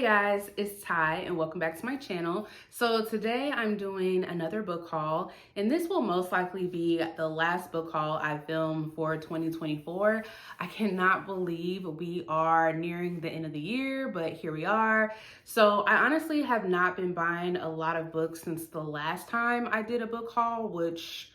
Hey guys, it's Ty and welcome back to my channel. So today I'm doing another book haul, and this will most likely be the last book haul I film for 2024. I cannot believe we are nearing the end of the year, but here we are. So I honestly have not been buying a lot of books since the last time I did a book haul, which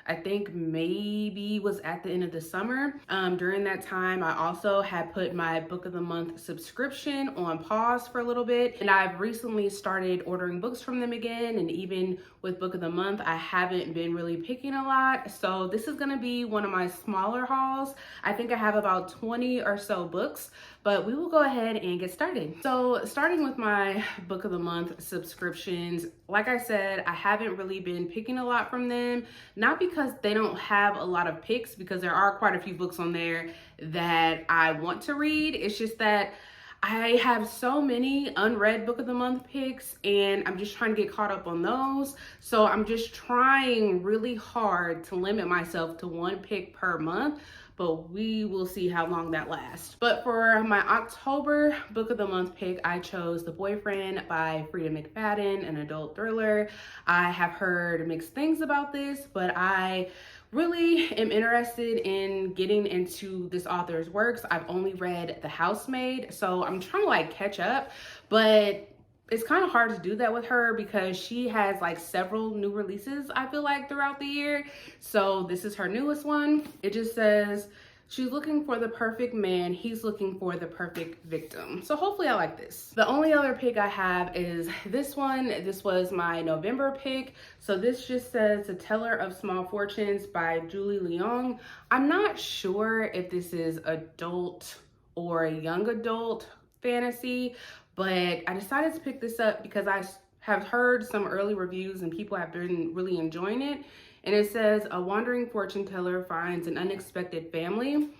I think maybe was at the end of the summer. During that time, I also had put my Book of the Month subscription on pause for a little bit, and I've recently started ordering books from them again, and even with Book of the Month, I haven't been really picking a lot. So this is gonna be one of my smaller hauls. I think I have about 20 or so books, but we will go ahead and get started. So starting with my Book of the Month subscriptions, like I said, I haven't really been picking a lot from them, not because they don't have a lot of picks, because there are quite a few books on there that I want to read. It's just that I have so many unread Book of the Month picks, and I'm just trying to get caught up on those. So I'm just trying really hard to limit myself to one pick per month, but we will see how long that lasts. But for my October Book of the Month pick, I chose The Boyfriend by Frida McFadden, an adult thriller. I have heard mixed things about this, but I really am interested in getting into this author's works. I've only read The Housemaid, so I'm trying to like catch up, but it's kind of hard to do that with her because she has like several new releases, I feel like, throughout the year. So this is her newest one. It just says, she's looking for the perfect man, he's looking for the perfect victim. So hopefully I like this. The only other pick I have is this one. This was my November pick. So this just says The Teller of Small Fortunes by Julie Leong. I'm not sure if this is adult or a young adult fantasy, but I decided to pick this up because I have heard some early reviews and people have been really enjoying it. And it says, a wandering fortune teller finds an unexpected family.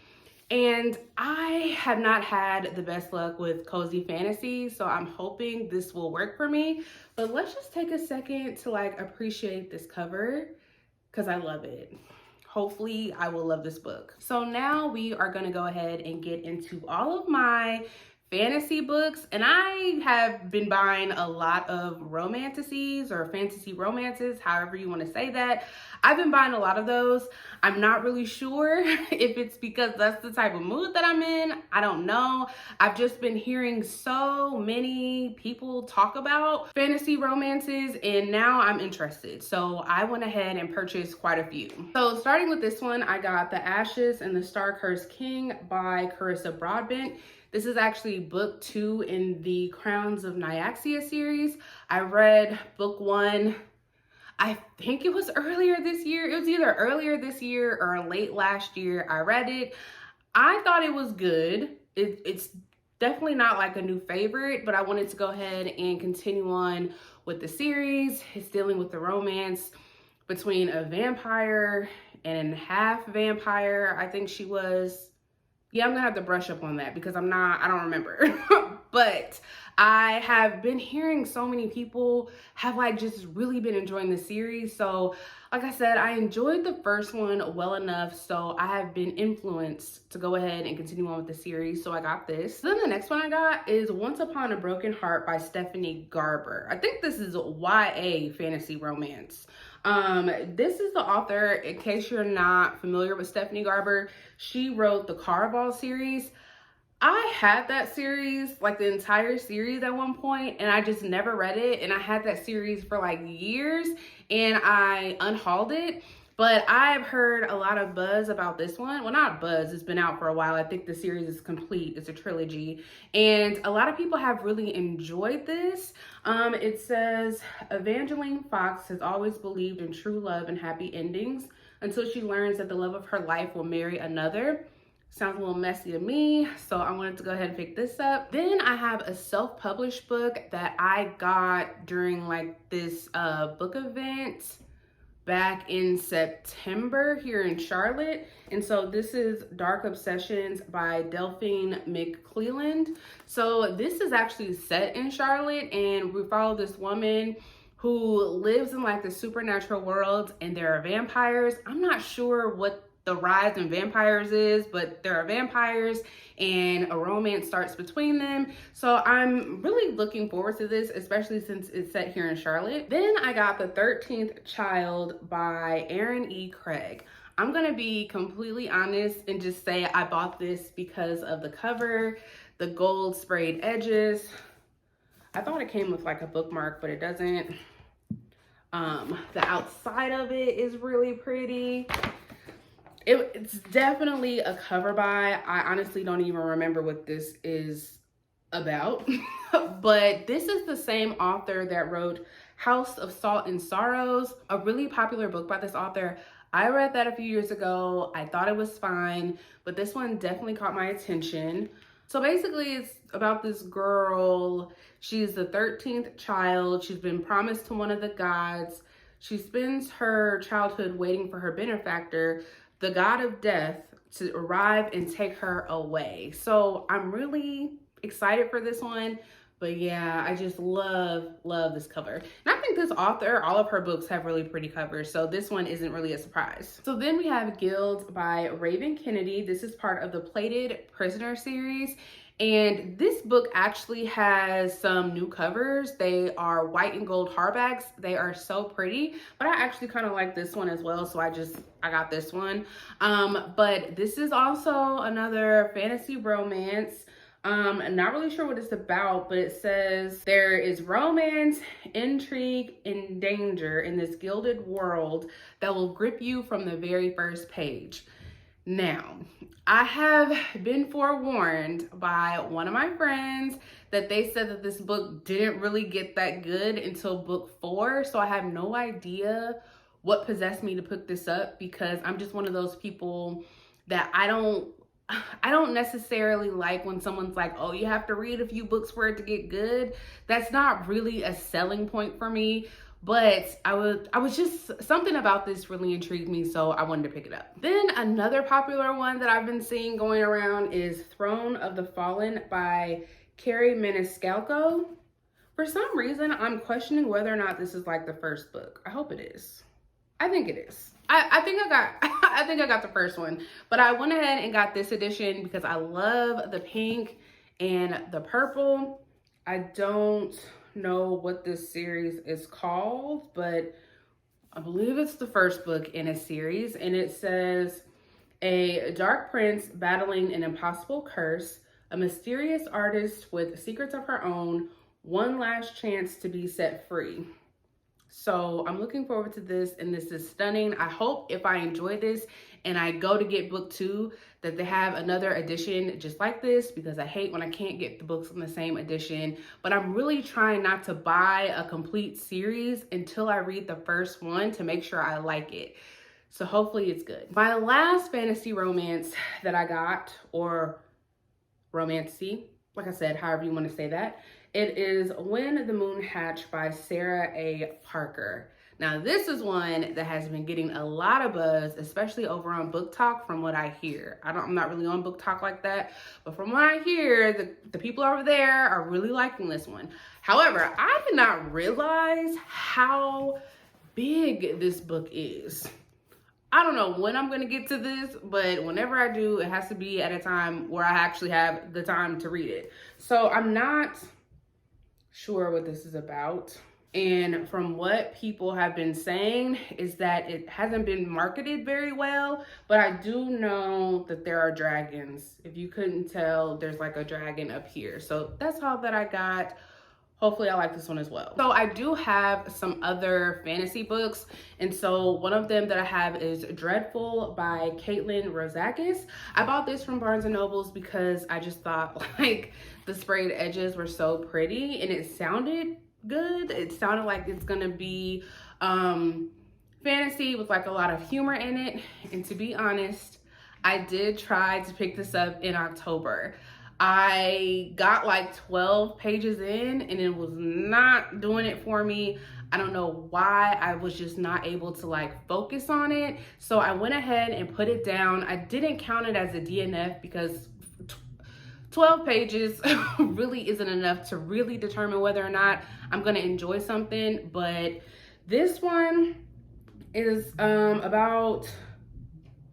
And I have not had the best luck with cozy fantasy, so I'm hoping this will work for me. But let's just take a second to like appreciate this cover because I love it. Hopefully I will love this book. So now we are gonna go ahead and get into all of my fantasy books, and I have been buying a lot of romanticies or fantasy romances, however you want to say that. I've been buying a lot of those. I'm not really sure if it's because that's the type of mood that I'm in. I don't know. I've just been hearing so many people talk about fantasy romances, and now I'm interested. So I went ahead and purchased quite a few. So starting with this one, I got The Ashes and the Star-Cursed King by Carissa Broadbent. This is actually book 2 in the Crowns of Nyaxia series. I read book 1, I think it was earlier this year. It was either earlier this year or late last year. I read it. I thought it was good. It's definitely not like a new favorite, but I wanted to go ahead and continue on with the series. It's dealing with the romance between a vampire and half vampire. I think she was. Yeah, I'm gonna have to brush up on that because I don't remember. But I have been hearing so many people have like just really been enjoying the series. So like I said, I enjoyed the first one well enough, so I have been influenced to go ahead and continue on with the series. So I got this. Then the next one I got is Once Upon a Broken Heart by Stephanie Garber. I think this is a YA fantasy romance. This is the author, in case you're not familiar with Stephanie Garber, she wrote the Caraval series. I had that series, like the entire series at one point, and I just never read it. And I had that series for like years and I unhauled it. But I've heard a lot of buzz about this one. Well, not buzz, it's been out for a while. I think the series is complete, it's a trilogy. And a lot of people have really enjoyed this. It says, Evangeline Fox has always believed in true love and happy endings until she learns that the love of her life will marry another. Sounds a little messy to me, so I wanted to go ahead and pick this up. Then I have a self-published book that I got during like this book event back in September here in Charlotte. And so this is Dark Obsessions by Delphine McClelland. So this is actually set in Charlotte, and we follow this woman who lives in like the supernatural world, and there are vampires. I'm not sure what the rise in vampires is, but there are vampires and a romance starts between them. So I'm really looking forward to this, especially since it's set here in Charlotte. Then I got The 13th Child by Aaron E. Craig. I'm gonna be completely honest and just say I bought this because of the cover, the gold sprayed edges. I thought it came with like a bookmark, but it doesn't. The outside of it is really pretty. It's definitely a cover buy. I honestly don't even remember what this is about. But this is the same author that wrote House of Salt and Sorrows, a really popular book by this author. I read that a few years ago. I thought it was fine, but this one definitely caught my attention. So basically it's about this girl. She's the 13th child. She's been promised to one of the gods. She spends her childhood waiting for her benefactor, the god of death, to arrive and take her away. So I'm really excited for this one. But yeah, I just love this cover. And I think this author, all of her books have really pretty covers, so this one isn't really a surprise. So then we have Guild by Raven Kennedy. This is part of the Plated Prisoner series. And this book actually has some new covers. They are white and gold hardbacks. They are so pretty, but I actually kind of like this one as well. So I got this one. But this is also another fantasy romance. I'm not really sure what it's about, but it says there is romance, intrigue, and danger in this gilded world that will grip you from the very first page. Now, I have been forewarned by one of my friends that they said that this book didn't really get that good until book 4. So I have no idea what possessed me to pick this up, because I'm just one of those people that I don't necessarily like when someone's like, oh, you have to read a few books for it to get good. That's not really a selling point for me. But I was just, something about this really intrigued me, so I wanted to pick it up. Then another popular one that I've been seeing going around is Throne of the Fallen by Carrie Maniscalco. For some reason, I'm questioning whether or not this is like the first book. I hope it is. I think it is. I think I got the first one, but I went ahead and got this edition because I love the pink and the purple. I don't know what this series is called, but I believe it's the first book in a series, and it says, a dark prince battling an impossible curse, a mysterious artist with secrets of her own, one last chance to be set free. So I'm looking forward to this, and this is stunning. I hope if I enjoy this and I go to get book 2, that they have another edition just like this, because I hate when I can't get the books in the same edition. But I'm really trying not to buy a complete series until I read the first one to make sure I like it. So hopefully it's good. My last fantasy romance that I got, or romancy, like I said, however you want to say that, it is When the Moon Hatched by Sarah A. Parker. Now, this is one that has been getting a lot of buzz, especially over on Book Talk, from what I hear. I'm not really on Book Talk like that, but from what I hear, the people over there are really liking this one. However, I did not realize how big this book is. I don't know when I'm going to get to this, but whenever I do, it has to be at a time where I actually have the time to read it. So I'm not sure what this is about. And from what people have been saying is that it hasn't been marketed very well, but I do know that there are dragons. If you couldn't tell, there's like a dragon up here. So that's all that I got. Hopefully I like this one as well. So I do have some other fantasy books. And so one of them that I have is Dreadful by Caitlin Rozakis. I bought this from Barnes & Nobles because I just thought like the sprayed edges were so pretty and it sounded good. It sounded like it's gonna be fantasy with like a lot of humor in it. And to be honest, I did try to pick this up in October. I got like 12 pages in and it was not doing it for me. I don't know why. I was just not able to like focus on it. So I went ahead and put it down. I didn't count it as a DNF because 12 pages really isn't enough to really determine whether or not I'm gonna enjoy something. But this one is about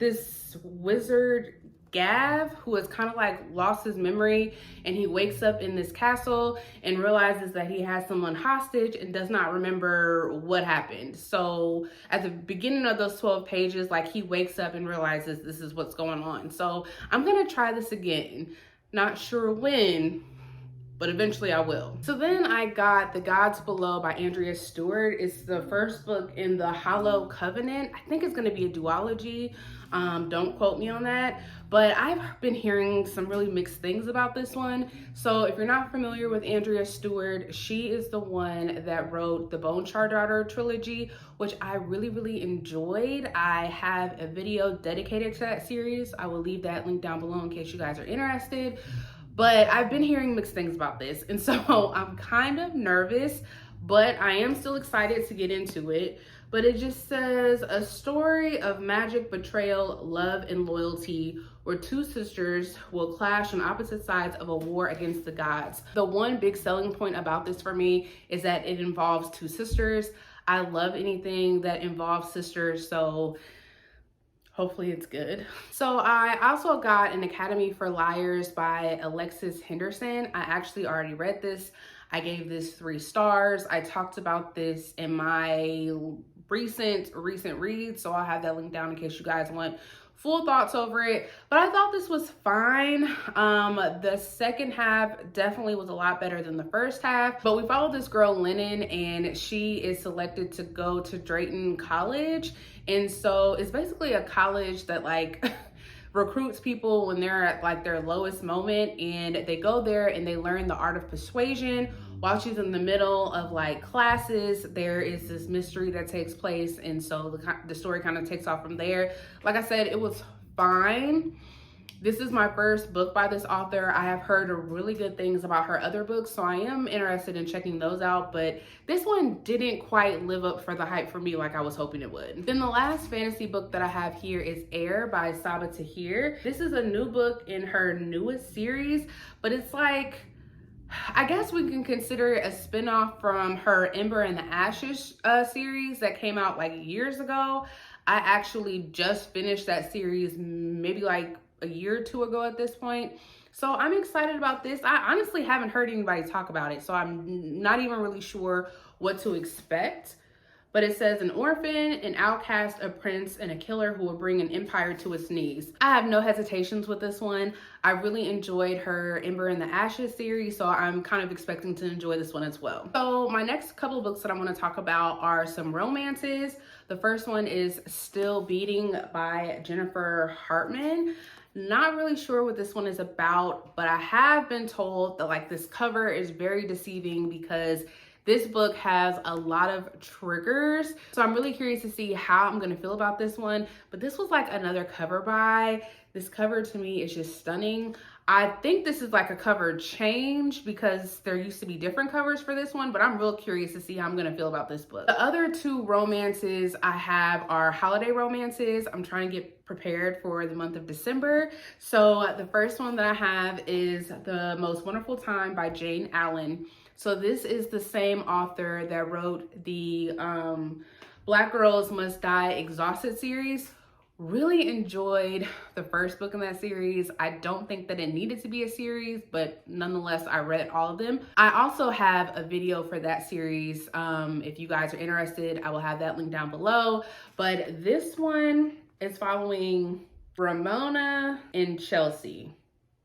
this wizard Gav, who has kind of like lost his memory, and he wakes up in this castle and realizes that he has someone hostage and does not remember what happened. So at the beginning of those 12 pages, like, he wakes up and realizes this is what's going on. So I'm gonna try this again. Not sure when, but eventually I will. So then I got The Gods Below by Andrea Stewart. It's the first book in the Hollow Covenant. I think it's gonna be a duology. Don't quote me on that, but I've been hearing some really mixed things about this one. So if you're not familiar with Andrea Stewart, she is the one that wrote the Bone Char Daughter trilogy, which I really enjoyed. I have a video dedicated to that series. I will leave that link down below in case you guys are interested. But I've been hearing mixed things about this, and so I'm kind of nervous, but I am still excited to get into it. But it just says, a story of magic, betrayal, love, and loyalty, where two sisters will clash on opposite sides of a war against the gods. The one big selling point about this for me is that it involves two sisters. I love anything that involves sisters, so hopefully it's good. So I also got An Academy for Liars by Alexis Henderson. I actually already read this. I gave this 3 stars. I talked about this in my recent read, so I'll have that link down in case you guys want full thoughts over it. But I thought this was fine. The second half definitely was a lot better than the first half. But we followed this girl, Lennon, and she is selected to go to Drayton College. And so it's basically a college that like recruits people when they're at like their lowest moment, and they go there and they learn the art of persuasion. While she's in the middle of like classes, there is this mystery that takes place, and so the story kind of takes off from there. Like I said, it was fine. This is my first book by this author. I have heard really good things about her other books, so I am interested in checking those out, but this one didn't quite live up for the hype for me like I was hoping it would. Then the last fantasy book that I have here is Air by Saba Tahir. This is a new book in her newest series, but it's like, I guess we can consider it a spinoff from her Ember and the Ashes series that came out like years ago. I actually just finished that series maybe like a year or 2 ago at this point. So I'm excited about this. I honestly haven't heard anybody talk about it, so I'm not even really sure what to expect. But it says, an orphan, an outcast, a prince, and a killer who will bring an empire to its knees. I have no hesitations with this one. I really enjoyed her Ember and the Ashes series, so I'm kind of expecting to enjoy this one as well. So my next couple of books that I want to talk about are some romances. The first one is Still Beating by Jennifer Hartman. Not really sure what this one is about, but I have been told that like this cover is very deceiving because this book has a lot of triggers. So I'm really curious to see how I'm gonna feel about this one. But this was like another cover buy. This cover to me is just stunning. I think this is like a cover change because there used to be different covers for this one, but I'm real curious to see how I'm gonna feel about this book. The other 2 romances I have are holiday romances. I'm trying to get prepared for the month of December. So the first one that I have is The Most Wonderful Time by Jane Allen. So this is the same author that wrote the Black Girls Must Die Exhausted series. Really enjoyed the first book in that series. I don't think that it needed to be a series, but nonetheless, I read all of them. I also have a video for that series. If you guys are interested, I will have that link down below. But this one is following Ramona and Chelsea.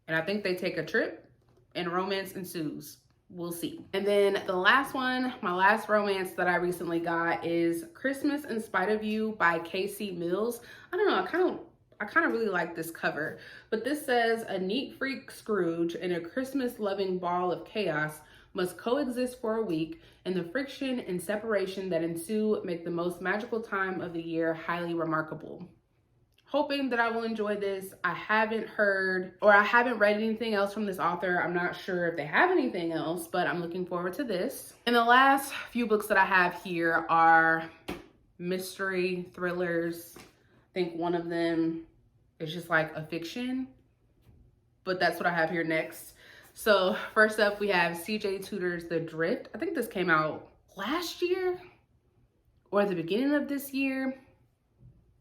And I think they take a trip and romance ensues. We'll see. And then the last one, my last romance that I recently got is Christmas in Spite of You by Casey Mills. I don't know, I kind of really like this cover, but this says, a neat freak Scrooge and a Christmas loving ball of chaos must coexist for a week, and the friction and separation that ensue make the most magical time of the year highly remarkable. Hoping that I will enjoy this. I haven't heard or I haven't read anything else from this author. I'm not sure if they have anything else, but I'm looking forward to this. And the last few books that I have here are mystery thrillers. I think one of them is just like a fiction, but that's what I have here next. So first up, we have CJ Tudor's The Drift. I think this came out last year or at the beginning of this year.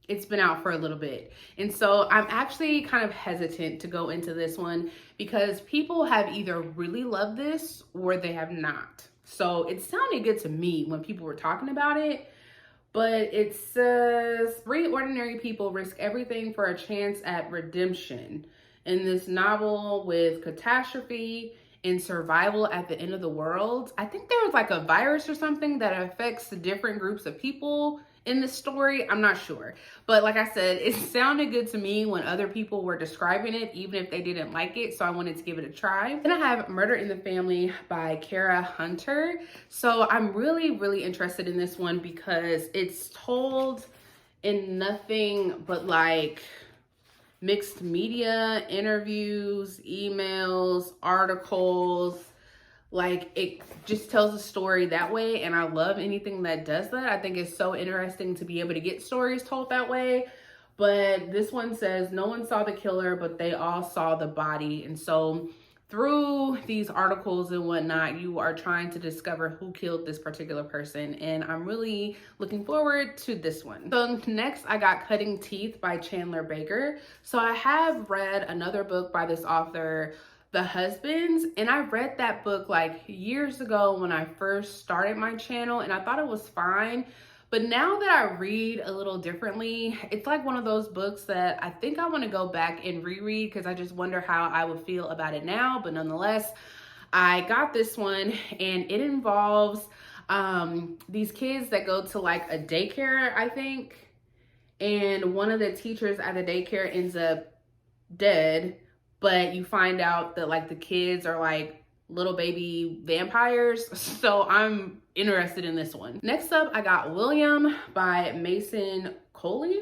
it's been out for a little bit. And so I'm actually kind of hesitant to go into this one because people have either really loved this or they have not. So it sounded good to me when people were talking about it, but it says 3 ordinary people risk everything for a chance at redemption. In this novel with catastrophe and survival at the end of the world, I think there was like a virus or something that affects the different groups of people in this story. I'm not sure. But like I said, it sounded good to me when other people were describing it, even if they didn't like it. So I wanted to give it a try. Then I have Murder in the Family by Kara Hunter. So I'm really interested in this one because it's told in nothing but like mixed media, interviews, emails, articles. Like, it just tells a story that way, and I love anything that does that. I think it's so interesting to be able to get stories told that way. But this one says no one saw the killer, but they all saw the body. And so through these articles and whatnot, you are trying to discover who killed this particular person, and I'm really looking forward to this one. So next I got Cutting Teeth by Chandler Baker. So I have read another book by this author, The Husbands, and I read that book like years ago when I first started my channel, and I thought it was fine. But now that I read a little differently, it's like one of those books that I think I want to go back and reread because I just wonder how I would feel about it now. But nonetheless, I got this one, and it involves these kids that go to like a daycare, I think, and one of the teachers at the daycare ends up dead, but you find out that like the kids are like little baby vampires. So I'm interested in this one. Next up, I got William by Mason Coley.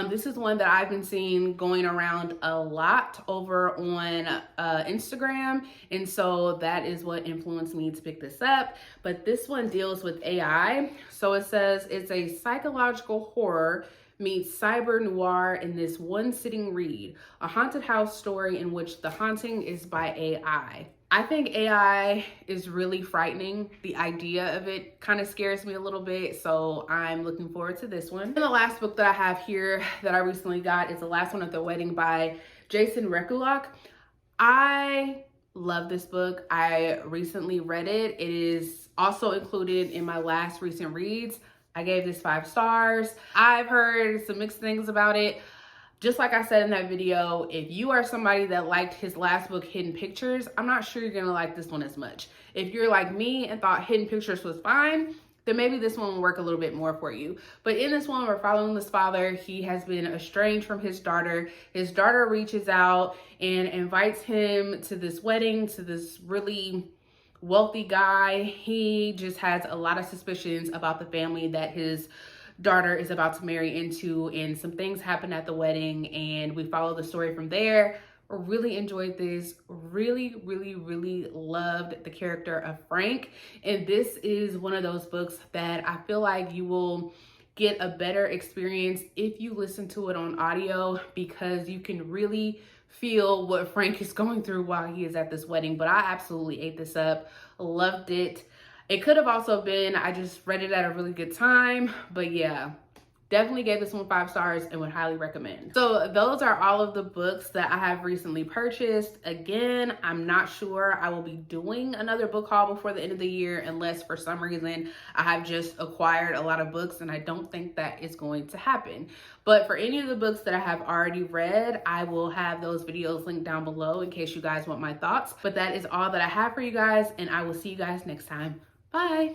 This is one that I've been seeing going around a lot over on Instagram. And so that is what influenced me to pick this up. But this one deals with AI. So it says it's a psychological horror meets cyber noir in this one sitting read, a haunted house story in which the haunting is by AI. I think AI is really frightening. The idea of it kind of scares me a little bit, so I'm looking forward to this one. And the last book that I have here that I recently got is The Last One at the Wedding by Jason Rekulak. I love this book. I recently read it. It is also included in my last recent reads. I gave this 5 stars. I've heard some mixed things about it. Just like I said in that video, if you are somebody that liked his last book, Hidden Pictures, I'm not sure you're gonna like this one as much. If you're like me and thought Hidden Pictures was fine, then maybe this one will work a little bit more for you. But in this one, we're following this father. He has been estranged from his daughter. His daughter reaches out and invites him to this wedding, to this really wealthy guy. He just has a lot of suspicions about the family that his daughter is about to marry into, and some things happen at the wedding, and we follow the story from there. Really enjoyed this. Really loved the character of Frank, and this is one of those books that I feel like you will get a better experience if you listen to it on audio, because you can really feel what Frank is going through while he is at this wedding. But I absolutely ate this up. Loved it. It could have also been I just read it at a really good time, but yeah, definitely gave this one 5 stars and would highly recommend. So those are all of the books that I have recently purchased. Again, I'm not sure I will be doing another book haul before the end of the year unless for some reason I have just acquired a lot of books, and I don't think that is going to happen. But for any of the books that I have already read, I will have those videos linked down below in case you guys want my thoughts. But that is all that I have for you guys, and I will see you guys next time. Bye.